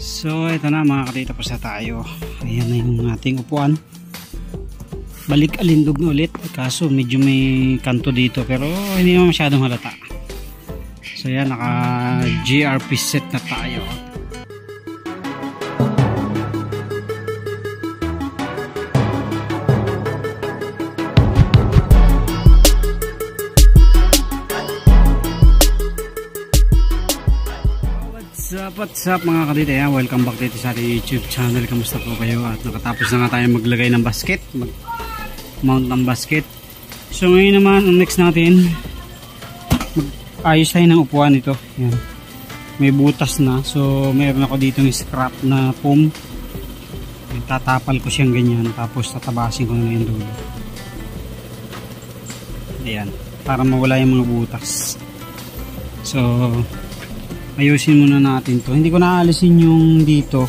So ito na mga kadito, tapos na tayo. Ayan na yung ating upuan. Balik alindog na ulit, kaso medyo may kanto dito pero hindi naman masyadong halata. So yan, naka GRP set na tayo. What's up mga kadito, welcome back dito sa ating YouTube channel. Kamusta po kayo? At nakatapos na nga tayo maglagay ng basket, mag-mount ng basket. So ngayon naman, ang next natin, mag-ayos tayo ng upuan ito. Yan. May butas na, so mayroon ako dito ng scrap na foam. Tatapal ko siyang ganyan, tapos tatabasin ko na yung dulo. Ayan, para mawala yung mga butas. So ayusin muna natin to. Hindi ko naalisin yung dito.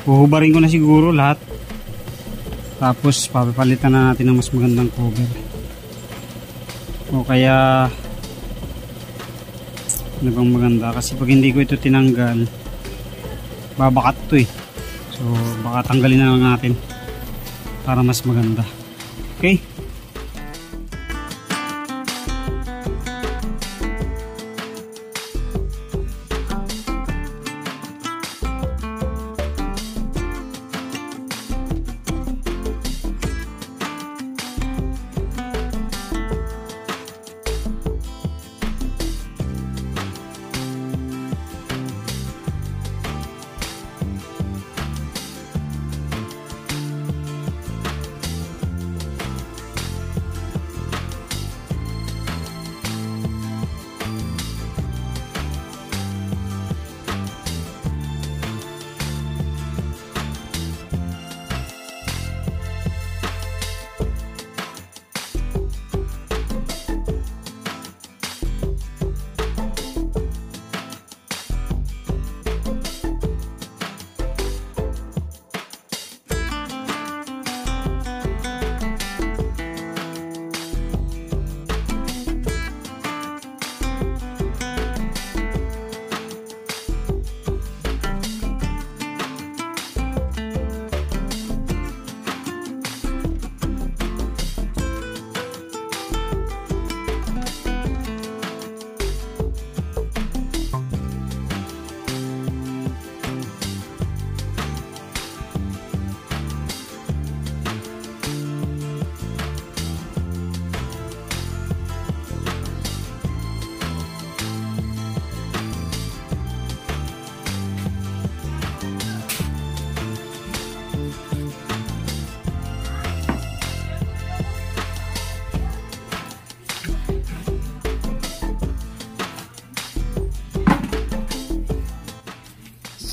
Huhubarin ko na siguro lahat. Tapos papalitan na natin ng mas magandang cover. O kaya ano bang maganda? Kasi pag hindi ko ito tinanggal, babakat to eh. So baka tanggalin na lang natin para mas maganda. Okay?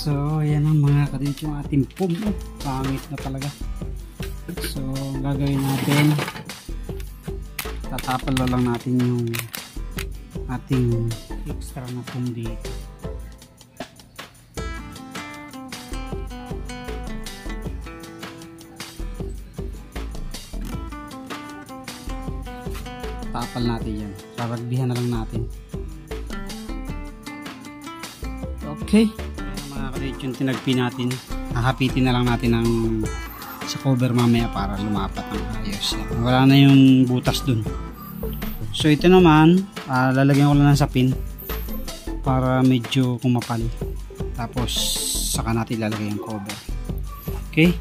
So yan ang mga kadito yung ating foam. Pangit na talaga. So gagawin natin, tatapal na lang natin yung ating extra na foam dito. Tapal natin yan, saragbihan na lang natin. Okay, mga kadito yung tinagpi natin, hahapitin na lang natin ng sa cover mamaya para lumapat ang ayos. Wala na yung butas dun. So ito naman, lalagyan ko lang ng sapin para medyo kumapal, tapos saka natin lalagay yung cover. Okay.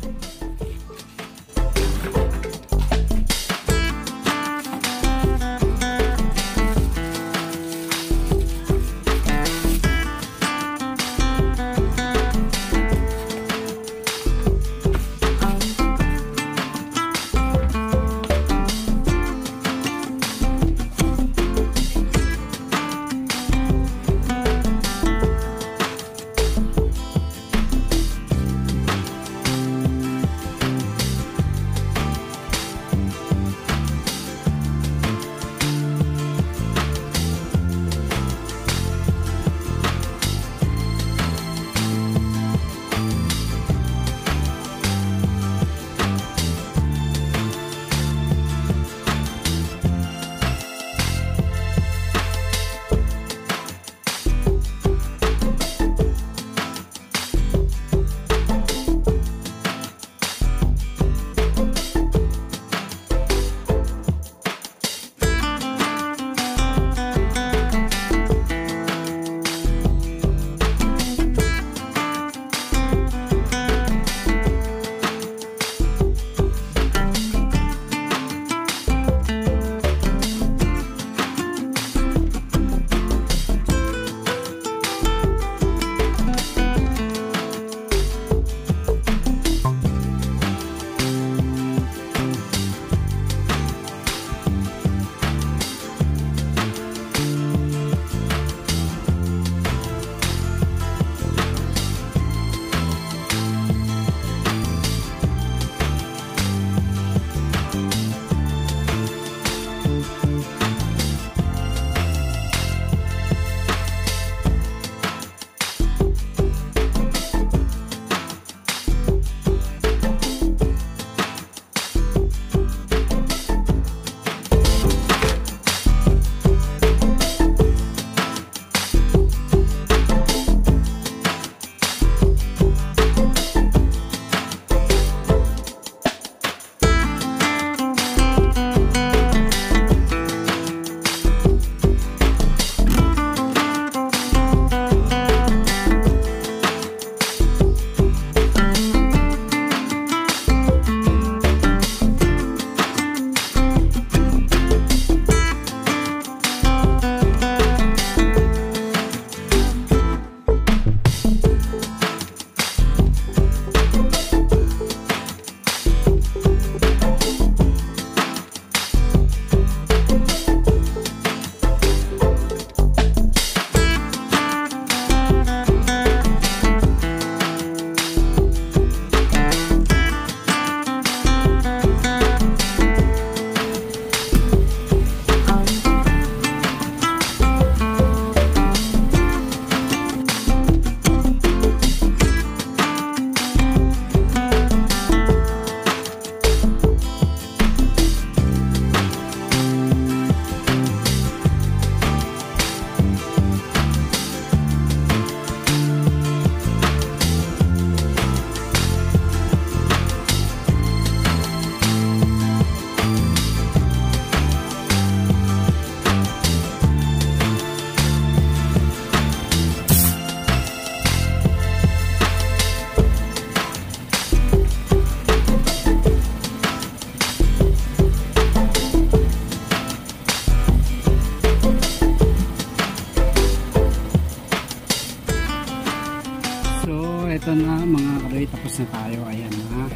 ito na mga kaloy, tapos na tayo. Ayan na.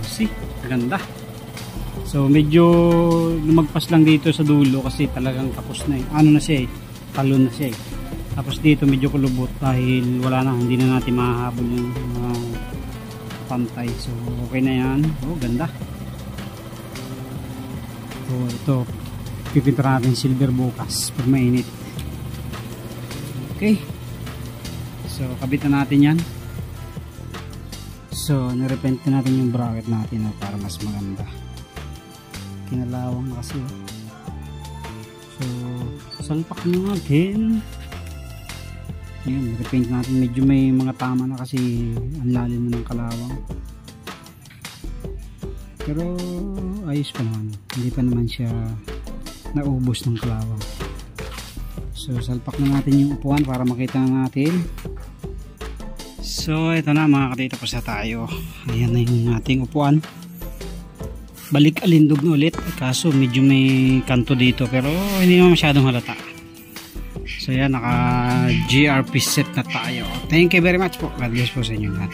See, ganda. So medyo lumagpas lang dito sa dulo kasi talagang tapos na eh. Ano na siya eh, talon na siya eh. Tapos dito medyo kulubot dahil wala na, hindi na natin mahahabol yung pantay. So okay na yan. Oh, ganda. So ito, pipintura natin silver bukas pag mainit. Okay. So kabit na natin yan. So nirepent na natin yung bracket natin para mas maganda. Kinalawang na kasi. So salpak na natin. Ayan, repaint natin. Medyo may mga tama na kasi ang lalim na ng kalawang. Pero ayos pa naman. Hindi pa naman siya naubos ng kalawang. So salpak na natin yung upuan para makita natin. So ito na mga katita, tapos na tayo. Ayan na yung ating upuan. Balik alindog na ulit, kaso medyo may kanto dito pero hindi naman masyadong halata. So yan, naka GRP set na tayo. Thank you very much po. God bless po sa inyo lahat.